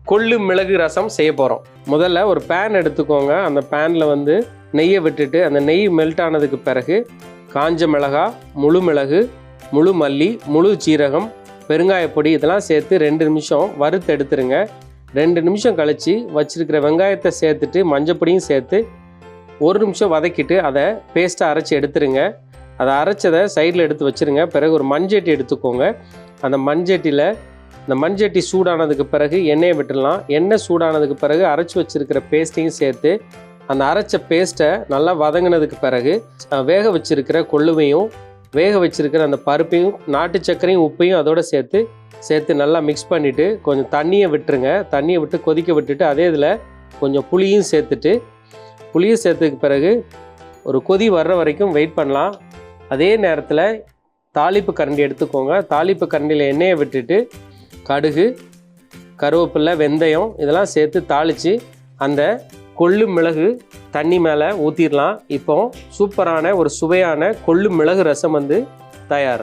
கொள்ளு மிளகு ரசம் செய்ய போகிறோம். முதல்ல ஒரு பேன் எடுத்துக்கோங்க. அந்த பேனில் வந்து நெய்யை விட்டுட்டு அந்த நெய் மெல்ட் ஆனதுக்கு பிறகு காஞ்ச மிளகா, முழு மிளகு, முழு மல்லி, முழு சீரகம், பெருங்காயப்பொடி இதெல்லாம் சேர்த்து 2 நிமிஷம் வறுத்து எடுத்துருங்க. 2 நிமிஷம் கழித்து வச்சுருக்கிற வெங்காயத்தை சேர்த்துட்டு மஞ்சப்பொடியும் சேர்த்து 1 நிமிஷம் வதக்கிட்டு அதை பேஸ்ட்டாக அரைச்சி எடுத்துருங்க. அதை அரைச்சதை சைடில் எடுத்து வச்சுருங்க. பிறகு ஒரு மண்சட்டி எடுத்துக்கோங்க. அந்த மண்சட்டியில் இந்த மண்சட்டி சூடானதுக்கு பிறகு எண்ணெயை விட்டுடலாம். எண்ணெய் சூடானதுக்கு பிறகு அரைச்சி வச்சுருக்கிற பேஸ்ட்டையும் சேர்த்து அந்த அரைச்ச பேஸ்ட்டை நல்லா வதங்கினதுக்கு பிறகு வேக வச்சுருக்கிற கொள்ளுவையும் வேக வச்சுருக்கிற அந்த பருப்பையும் நாட்டு சர்க்கரையும் உப்பையும் அதோடு சேர்த்து நல்லா மிக்ஸ் பண்ணிவிட்டு கொஞ்சம் தண்ணியை விட்டுருங்க. தண்ணியை விட்டு கொதிக்க விட்டுட்டு அதே இதில் கொஞ்சம் புளியும் சேர்த்ததுக்கு பிறகு ஒரு கொதி வர்ற வரைக்கும் வெயிட் பண்ணலாம். அதே நேரத்தில் தாளிப்பு கரண்டி எடுத்துக்கோங்க. தாளிப்பு கரண்டியில் எண்ணெயை விட்டுட்டு கடுகு, கருவேப்பிலை, வெந்தயம் இதெல்லாம் சேர்த்து தாளித்து அந்த கொள்ளு மிளகு தண்ணி மேலே ஊற்றிடலாம். இப்போ சூப்பரான ஒரு சுவையான கொள்ளு மிளகு ரசம் வந்து தயார்.